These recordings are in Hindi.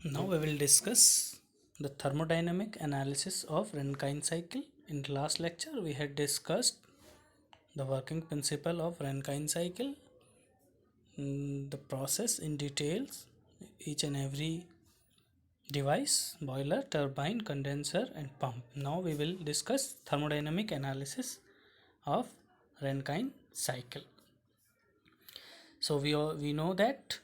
Now we will discuss the thermodynamic analysis of Rankine cycle. In the last lecture we had discussed the working principle of Rankine cycle, the process in details, each and every device, boiler, turbine, condenser and pump. Now we will discuss thermodynamic analysis of Rankine cycle. So we know that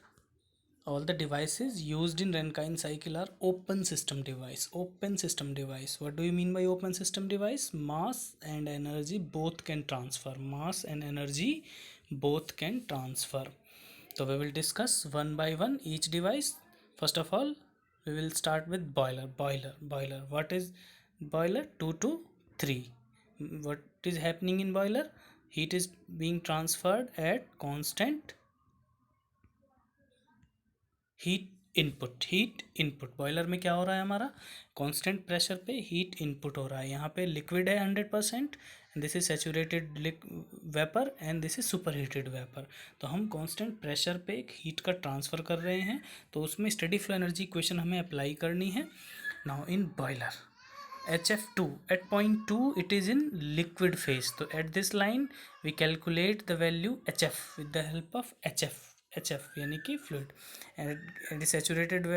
all the devices used in Rankine cycle are open system device. Open system device, what do you mean by open system device? Mass and energy both can transfer. Mass and energy both can transfer. So we will discuss one by one each device. First of all, we will start with boiler. What is boiler? 2 to 3. What is happening in boiler? Heat is being transferred at constant heat input boiler में क्या हो रहा है हमारा? कांस्टेंट प्रेशर पे हीट इनपुट हो रहा है. यहाँ पे लिक्विड है 100%, this is saturated vapour and this is super heated vapour. तो हम कांस्टेंट प्रेशर पे एक हीट का ट्रांसफ़र कर रहे हैं, तो उसमें स्टेडी फ्लो एनर्जी इक्वेशन हमें अप्लाई करनी है. Now in boiler HF2 at point 2 it is in liquid phase. So at this line we calculate the value HF with the help of HF यानी कि fluid, and at the saturated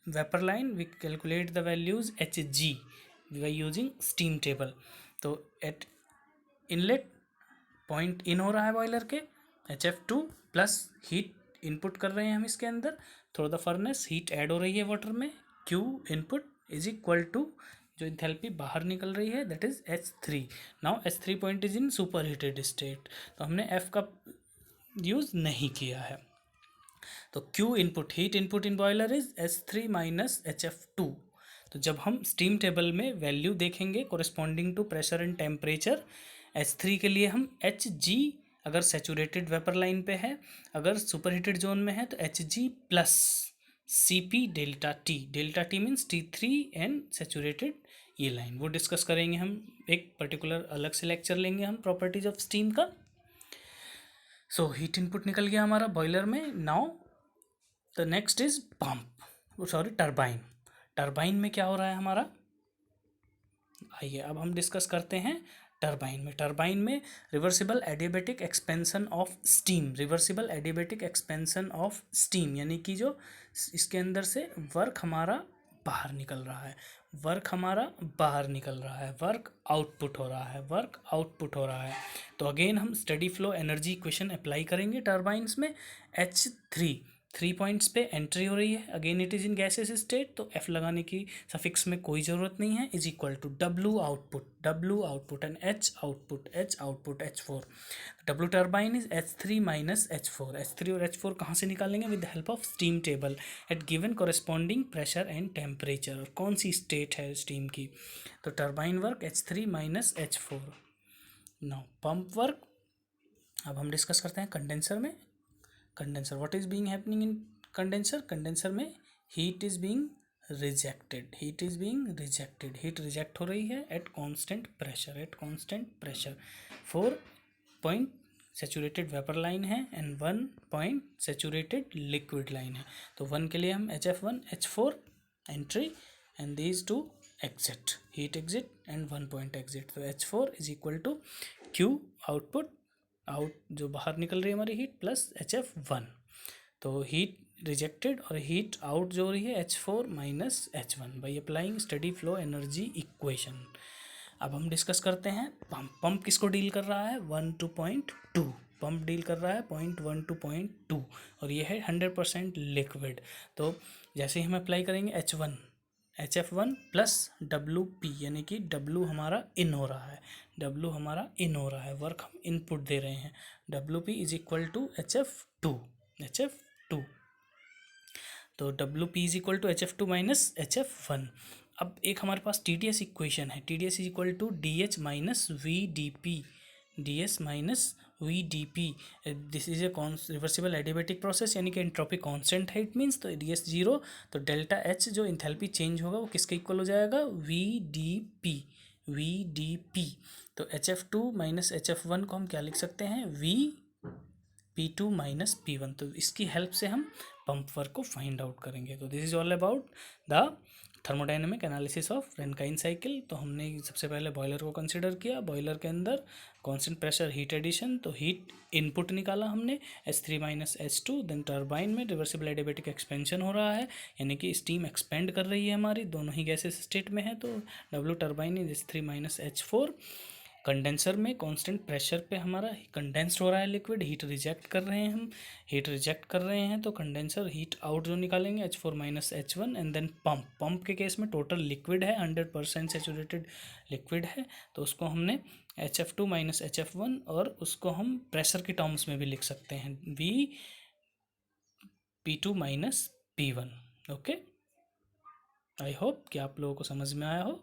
vapor line we calculate the values Hg by using steam table. तो at inlet point in हो रहा है बॉयलर के, HF2 प्लस हीट इनपुट कर रहे हैं हम इसके अंदर through the furnace, heat add हो रही है वाटर में, Q input is equal to जो इंथैल्पी बाहर निकल रही है that is H3. Now H3 point is in super heated state, तो हमने F का यूज़ नहीं किया है. तो Q input heat input in boiler is H3 minus HF2. तो जब हम स्टीम टेबल में वैल्यू देखेंगे corresponding to pressure and temperature, H3 के लिए हम Hg अगर सेचूरेटेड वेपर लाइन पे है, अगर सुपर हीटेड जोन में है तो Hg plus Cp delta T means T3 and saturated ये लाइन, वो डिस्कस करेंगे हम. एक पर्टिकुलर अलग से लेक्चर लेंगे हम प्रॉपर्टीज ऑफ स्टीम का. सो हीट इनपुट निकल गया हमारा बॉयलर में. Now the next is pump, sorry turbine. Turbine में क्या हो रहा है हमारा? आइए अब हम डिस्कस करते हैं टरबाइन में reversible adiabatic expansion of steam. Reversible adiabatic expansion of steam यानी कि जो इसके अंदर से वर्क हमारा बाहर निकल रहा है, वर्क आउटपुट हो रहा है. तो अगेन हम steady flow energy equation apply करेंगे टर्बाइन्स में. H3 3 पॉइंट्स पे एंट्री हो रही है, again it is in gases state, तो F लगाने की सफिक्स में कोई ज़रूरत नहीं है, is equal to W output and H output H4. W turbine is H3 minus H4. H3 और H4 कहाँ से निकालेंगे? With the help of steam table at given corresponding pressure and temperature. और कौन सी स्टेट है स्टीम की? तो turbine work H3 minus H4. Now pump work अब हम डिस्कस करते हैं कंडेंसर में. Condenser, what is being happening in condenser में heat is being rejected, heat reject हो रही है at constant pressure. 4 point saturated vapour line है and 1 point saturated liquid line है. तो 1 के लिए हम HF1 H4 entry and these two exit, heat exit and 1 point exit. तो H4 is equal to Q output जो बाहर निकल रही है हमारी हीट प्लस HF1. तो हीट रिजेक्टेड और हीट आउट जो हो रही है H4 minus H1 by applying steady flow energy equation. अब हम डिस्कस करते हैं पंप किसको डील कर रहा है? 1 to 0.2. पंप डील कर रहा है 0.1 to 0.2 और ये है 100% लिक्विड. तो जैसे ही हम अप्लाई करेंगे HF1 प्लस WP यानी कि W हमारा इन हो रहा है, वर्क हम इनपुट दे रहे हैं. WP is equal to HF2. तो WP is equal to HF2 minus HF1. अब एक हमारे पास TDS इक्वेशन है, TDS is equal to DS minus VdP. This is a reversible adiabatic process यानी कि एंट्रोपी कांस्टेंट है, इट मीन्स. तो DS 0, तो डेल्टा H जो इंथैल्पी चेंज होगा वो किसके इक्वल हो जाएगा? VdP. तो HF2 माइनस HF1 को हम क्या लिख सकते हैं? P2 minus P1. तो इसकी हेल्प से हम पंप वर्क को फाइंड आउट करेंगे। तो this is all about the thermodynamic analysis of Rankine cycle. तो हमने सबसे पहले बॉयलर को कंसिडर किया, बॉयलर के अंदर कांस्टेंट प्रेशर हीट एडिशन, तो हीट इनपुट निकाला हमने H3 minus H2, then turbine में रिवर्सिबल एडियाबैटिक एक्सपेंशन हो रहा है, यानी कि स्टीम एक्सपेंड कर रही है हमारी, दोनों ही गैसेस स्टेट में है, तो W turbine is H3 minus H4। Condenser में कांस्टेंट प्रेशर पे हमारा कंडेंस्ड हो रहा है लिक्विड, हीट रिजेक्ट कर रहे हैं हम, हीट रिजेक्ट कर रहे हैं, तो कंडेंसर हीट आउट जो निकालेंगे H4 minus H1, and then pump के केस में टोटल लिक्विड है, 100% सेचुरेटेड लिक्विड है, तो उसको हमने HF2 माइनस HF1, और उसको हम प्रेशर की टर्म्स में भी लिख सकते हैं V P2 minus P1। Okay, I hope कि आप लोगों को समझ में आया हो।